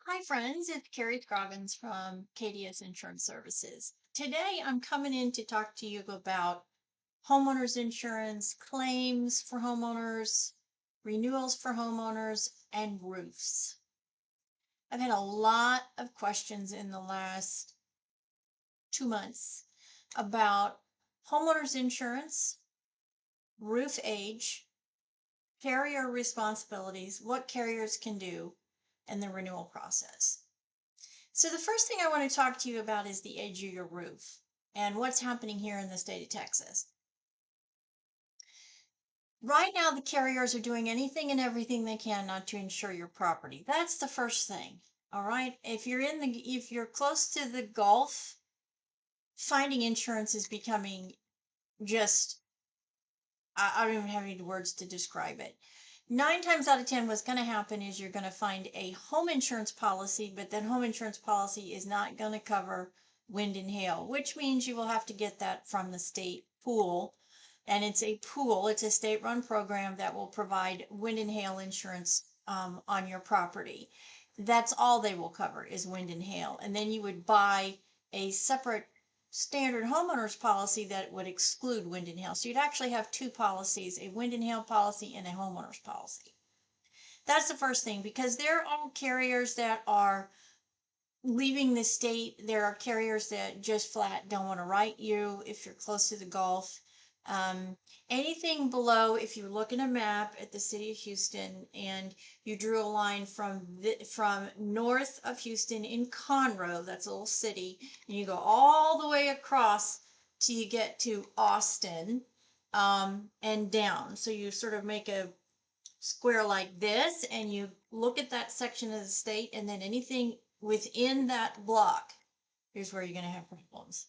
Hi, friends. It's Carrie Scroggins from KDS Insurance Services. Today, I'm coming in to talk to you about homeowners insurance, claims for homeowners, renewals for homeowners, and roofs. I've had a lot of questions in the last 2 months about homeowners insurance, roof age, carrier responsibilities, what carriers can do, and the renewal process. So the first thing I want to talk to you about is the age of your roof and what's happening here in the state of Texas. Right now, the carriers are doing anything and everything they can not to insure your property. That's the first thing. All right. If you're close to the Gulf, finding insurance is becoming just, I don't even have any words to describe it. 9 times out of 10, what's going to happen is you're going to find a home insurance policy, but that home insurance policy is not going to cover wind and hail, which means you will have to get that from the state pool. And it's a pool, it's a state run program that will provide wind and hail insurance on your property. That's all they will cover is wind and hail. And then you would buy a separate standard homeowners policy that would exclude wind and hail. So you'd actually have two policies, a wind and hail policy and a homeowners policy. That's the first thing, because there are carriers that are leaving the state. There are carriers that just flat don't want to write you if you're close to the Gulf. Um, Anything below, if you look at a map at the city of Houston and you drew a line from north of Houston in Conroe, that's a little city, and you go all the way across till you get to Austin, and down. So you sort of make a square like this and you look at that section of the state, and then anything within that block, here's where you're going to have problems.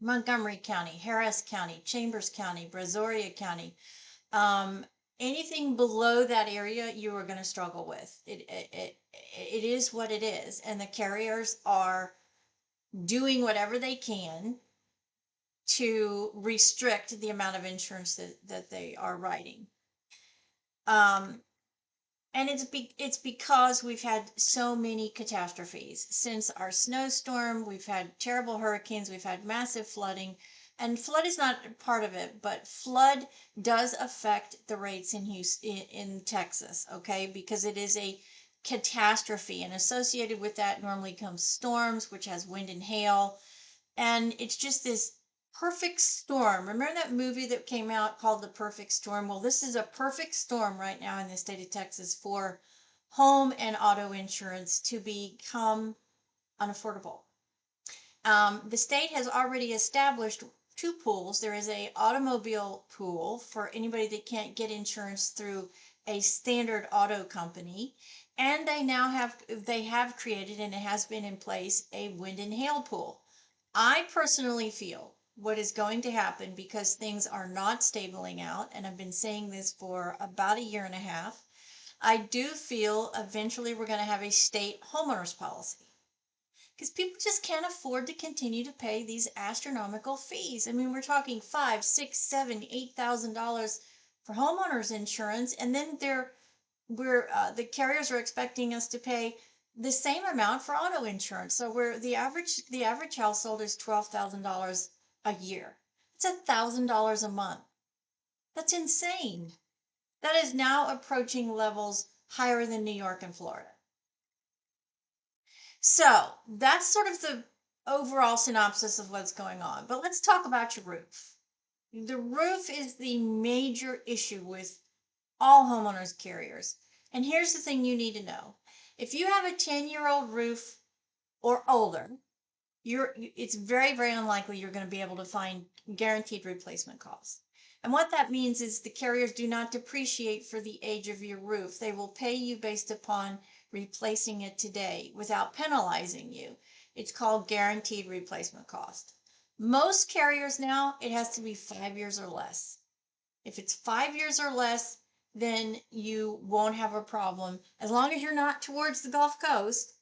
Montgomery County, Harris County, Chambers County, Brazoria County, um, anything below that area you are going to struggle with. It is what it is, and the carriers are doing whatever they can to restrict the amount of insurance that they are writing. And it's because we've had so many catastrophes since our snowstorm. We've had terrible hurricanes. We've had massive flooding, and flood is not part of it, but flood does affect the rates in Houston, in Texas, okay? Because it is a catastrophe, and associated with that normally comes storms, which has wind and hail, and it's just this perfect storm. Remember that movie that came out called The Perfect Storm? Well, this is a perfect storm right now in the state of Texas for home and auto insurance to become unaffordable. The state has already established two pools. There is a automobile pool for anybody that can't get insurance through a standard auto company, and they have created, and it has been in place, a wind and hail pool. I personally feel what is going to happen, because things are not stabling out, and I've been saying this for about a year and a half, I do feel eventually we're going to have a state homeowners policy, because people just can't afford to continue to pay these astronomical fees. I mean, we're talking $5, $6, $7, $8,000 for homeowners insurance, and then the carriers are expecting us to pay the same amount for auto insurance. So the average household is $12,000 a year. It's $1,000 a month. That's insane. That is now approaching levels higher than New York and Florida. So that's sort of the overall synopsis of what's going on. But let's talk about your roof. The roof is the major issue with all homeowners carriers. And here's the thing you need to know. If you have a 10-year-old roof or older, it's very, very unlikely you're going to be able to find guaranteed replacement costs. And what that means is the carriers do not depreciate for the age of your roof. They will pay you based upon replacing it today without penalizing you. It's called guaranteed replacement cost. Most carriers now, it has to be 5 years or less. If it's 5 years or less, then you won't have a problem, as long as you're not towards the Gulf Coast,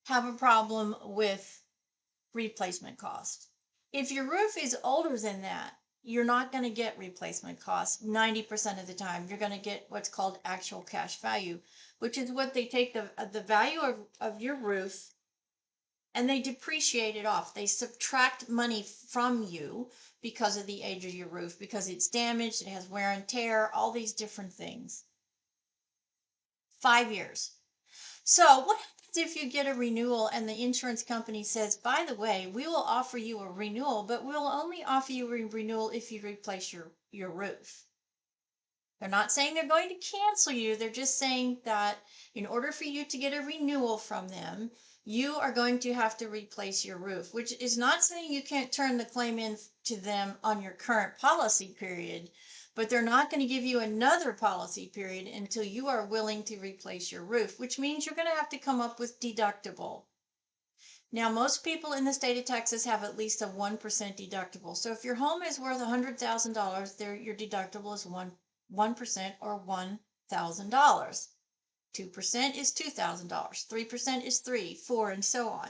have a problem with replacement cost. If your roof is older than that, you're not going to get replacement costs 90% of the time. You're going to get what's called actual cash value, which is what they take the value of your roof and they depreciate it off. They subtract money from you because of the age of your roof, because it's damaged, it has wear and tear, all these different things. 5 years. So what happens if you get a renewal and the insurance company says, by the way, we will offer you a renewal, but we'll only offer you a renewal if you replace your roof? They're not saying they're going to cancel you. They're just saying that in order for you to get a renewal from them, you are going to have to replace your roof, which is not saying you can't turn the claim in to them on your current policy period, but they're not going to give you another policy period until you are willing to replace your roof, which means you're going to have to come up with deductible. Now, most people in the state of Texas have at least a 1% deductible. So if your home is worth $100,000, your deductible is 1% or $1,000. 2% is $2,000. 3% is $3,000, 4, and so on,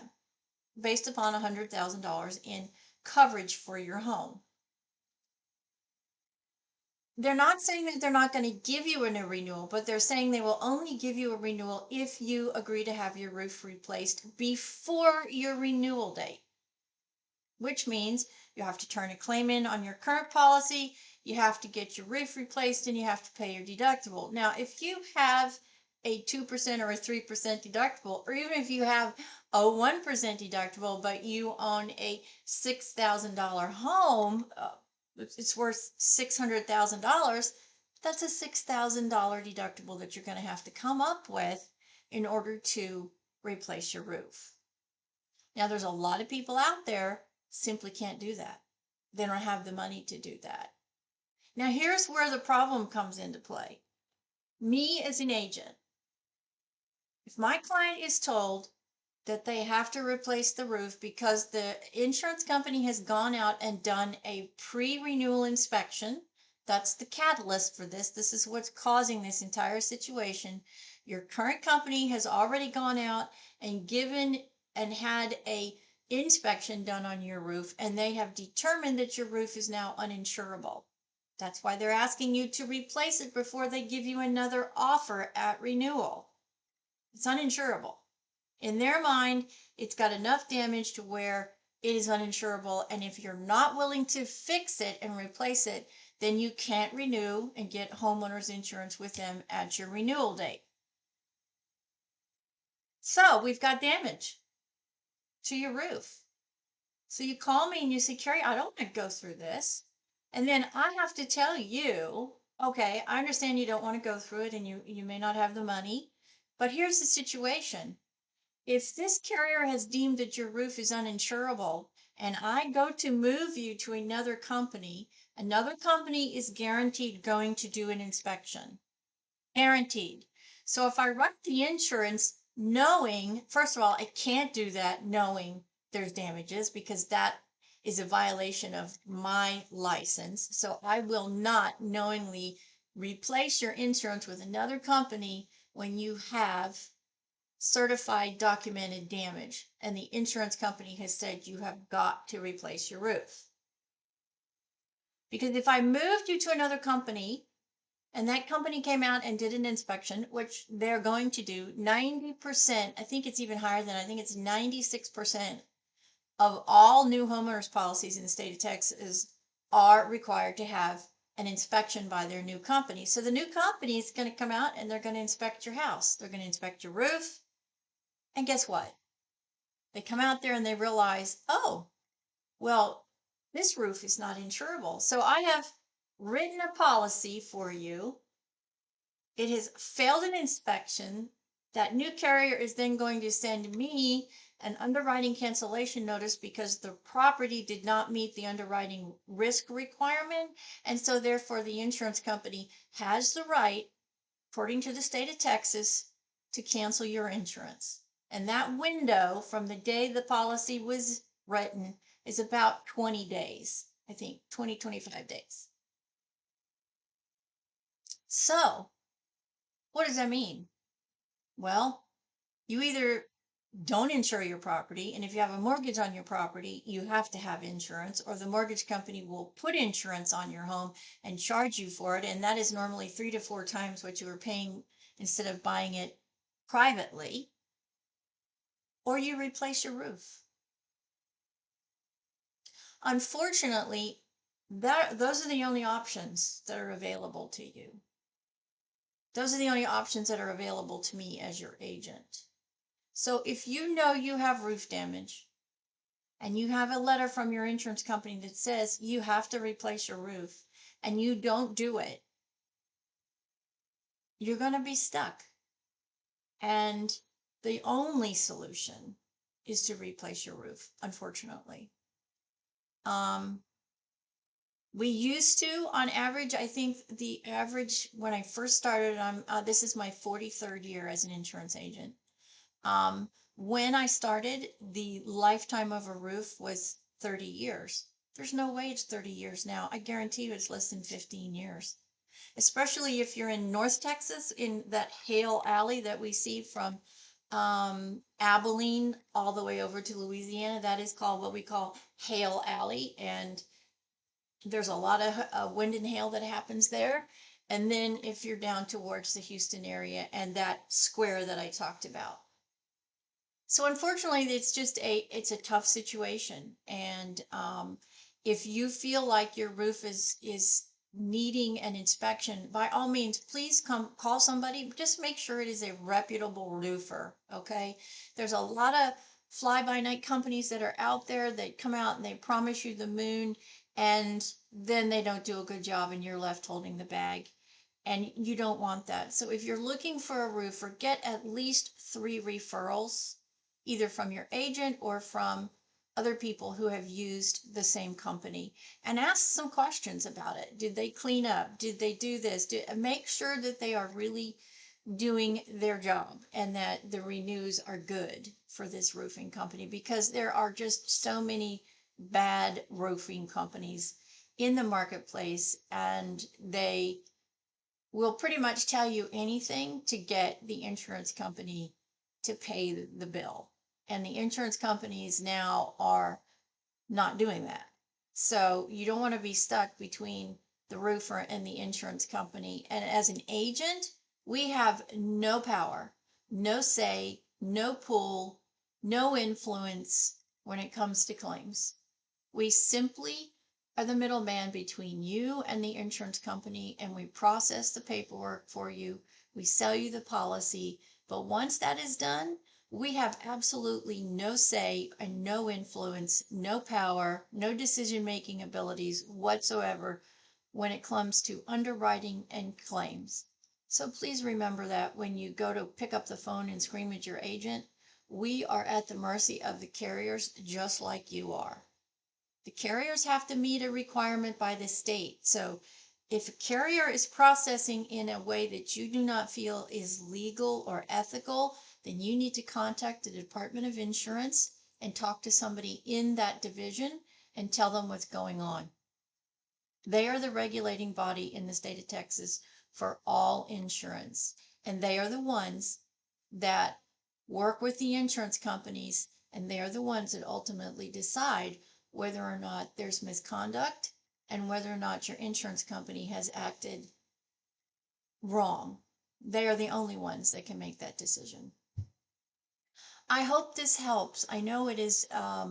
based upon $100,000 in coverage for your home. They're not saying that they're not going to give you a new renewal, but they're saying they will only give you a renewal if you agree to have your roof replaced before your renewal date, which means you have to turn a claim in on your current policy, you have to get your roof replaced, and you have to pay your deductible. Now, if you have a 2% or a 3% deductible, or even if you have a 1% deductible, but you own a $6,000 home, it's worth $600,000, that's a $6,000 deductible that you're going to have to come up with in order to replace your roof. Now, there's a lot of people out there simply can't do that. They don't have the money to do that. Now, here's where the problem comes into play. Me as an agent, if my client is told that they have to replace the roof because the insurance company has gone out and done a pre-renewal inspection. That's the catalyst for this. This is what's causing this entire situation. Your current company has already gone out and given and had a inspection done on your roof, and they have determined that your roof is now uninsurable. That's why they're asking you to replace it before they give you another offer at renewal. It's uninsurable. In their mind, it's got enough damage to where it is uninsurable. And if you're not willing to fix it and replace it, then you can't renew and get homeowners insurance with them at your renewal date. So we've got damage to your roof. So you call me and you say, Carrie, I don't want to go through this. And then I have to tell you, okay, I understand you don't want to go through it and you may not have the money, but here's the situation. If this carrier has deemed that your roof is uninsurable and I go to move you to another company is guaranteed going to do an inspection. Guaranteed. So if I write the insurance knowing, first of all, I can't do that knowing there's damages because that is a violation of my license. So I will not knowingly replace your insurance with another company when you have certified documented damage and the insurance company has said you have got to replace your roof. Because if I moved you to another company and that company came out and did an inspection, which they're going to do, 90%, I think it's even higher than, I think it's 96% of all new homeowners policies in the state of Texas are required to have an inspection by their new company. So the new company is going to come out and they're going to inspect your house. They're going to inspect your roof. And guess what? They come out there and they realize, oh, well, this roof is not insurable. So I have written a policy for you. It has failed an inspection. That new carrier is then going to send me an underwriting cancellation notice because the property did not meet the underwriting risk requirement. And so therefore the insurance company has the right, according to the state of Texas, to cancel your insurance. And that window from the day the policy was written is about 20 days, I think 25 days. So what does that mean? Well, you either don't insure your property. And if you have a mortgage on your property, you have to have insurance, or the mortgage company will put insurance on your home and charge you for it. And that is normally 3 to 4 times what you were paying instead of buying it privately. Or you replace your roof. Unfortunately, those are the only options that are available to you. Those are the only options that are available to me as your agent. So if you know you have roof damage and you have a letter from your insurance company that says you have to replace your roof and you don't do it, you're going to be stuck. And the only solution is to replace your roof, unfortunately. We used to, on average, I think the average when I first started, this is my 43rd year as an insurance agent. When I started, the lifetime of a roof was 30 years. There's no way it's 30 years now. I guarantee you it's less than 15 years. Especially if you're in North Texas, in that Hale Alley that we see from Abilene all the way over to Louisiana. That is called what we call Hale Alley. And there's a lot of wind and hail that happens there. And then if you're down towards the Houston area and that square that I talked about. So unfortunately, it's a tough situation. And if you feel like your roof is needing an inspection, by all means, please come call somebody. Just make sure it is a reputable roofer. Okay. There's a lot of fly by night companies that are out there that come out and they promise you the moon, and then they don't do a good job and you're left holding the bag. And you don't want that. So if you're looking for a roofer, get at least 3 referrals, either from your agent or from other people who have used the same company, and ask some questions about it. Did they clean up? Did they do this? Make sure that they are really doing their job and that the renews are good for this roofing company, because there are just so many bad roofing companies in the marketplace, and they will pretty much tell you anything to get the insurance company to pay the bill. And the insurance companies now are not doing that. So you don't want to be stuck between the roofer and the insurance company. And as an agent, we have no power, no say, no pull, no influence when it comes to claims. We simply are the middleman between you and the insurance company, and we process the paperwork for you. We sell you the policy. But once that is done, we have absolutely no say and no influence, no power, no decision-making abilities whatsoever when it comes to underwriting and claims. So please remember that when you go to pick up the phone and scream at your agent, we are at the mercy of the carriers just like you are. The carriers have to meet a requirement by the state. So if a carrier is processing in a way that you do not feel is legal or ethical, then you need to contact the Department of Insurance and talk to somebody in that division and tell them what's going on. They are the regulating body in the state of Texas for all insurance. And they are the ones that work with the insurance companies, and they are the ones that ultimately decide whether or not there's misconduct and whether or not your insurance company has acted wrong. They are the only ones that can make that decision. I hope this helps. I know it is a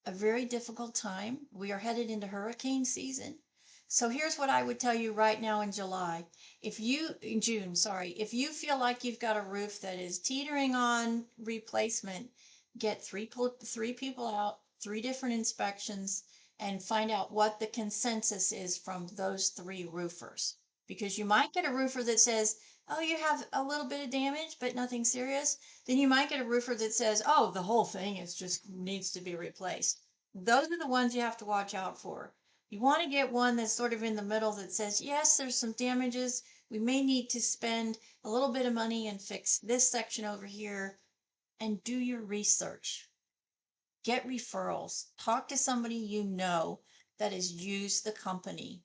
very difficult time. We are headed into hurricane season. So here's what I would tell you right now in June, if you feel like you've got a roof that is teetering on replacement, get three people out, 3 different inspections, and find out what the consensus is from those 3 roofers. Because you might get a roofer that says, oh, you have a little bit of damage, but nothing serious. Then you might get a roofer that says, oh, the whole thing is just needs to be replaced. Those are the ones you have to watch out for. You want to get one that's sort of in the middle that says, yes, there's some damages. We may need to spend a little bit of money and fix this section over here, and do your research. Get referrals. Talk to somebody you know that has used the company,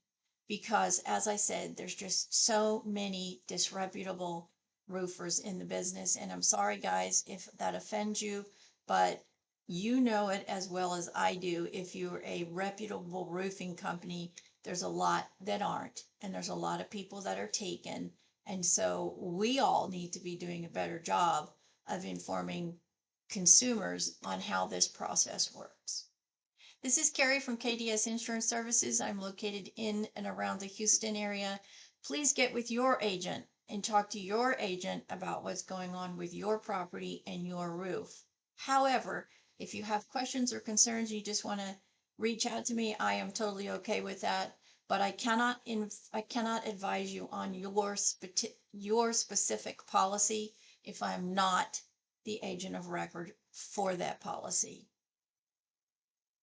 because as I said, there's just so many disreputable roofers in the business. And I'm sorry, guys, if that offends you, but you know it as well as I do. If you're a reputable roofing company, there's a lot that aren't, and there's a lot of people that are taken. And so we all need to be doing a better job of informing consumers on how this process works. This is Carrie from KDS Insurance Services. I'm located in and around the Houston area. Please get with your agent and talk to your agent about what's going on with your property and your roof. However, if you have questions or concerns, you just want to reach out to me, I am totally okay with that. But I cannot advise you on your specific policy if I'm not the agent of record for that policy.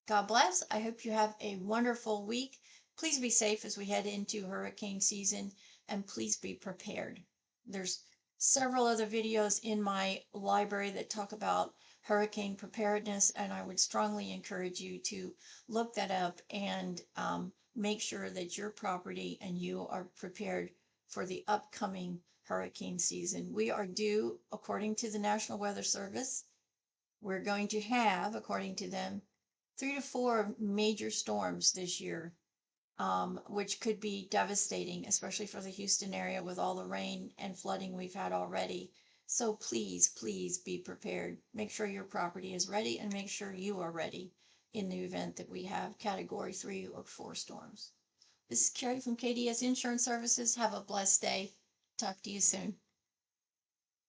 God bless. I hope you have a wonderful week. Please be safe as we head into hurricane season, and please be prepared. There's several other videos in my library that talk about hurricane preparedness, and I would strongly encourage you to look that up and make sure that your property and you are prepared for the upcoming hurricane season. We are due, according to the National Weather Service, we're going to have, according to them, 3 to 4 major storms this year, which could be devastating, especially for the Houston area with all the rain and flooding we've had already. So please, please be prepared. Make sure your property is ready and make sure you are ready in the event that we have Category 3 or 4 storms. This is Carrie from KDS Insurance Services. Have a blessed day. Talk to you soon.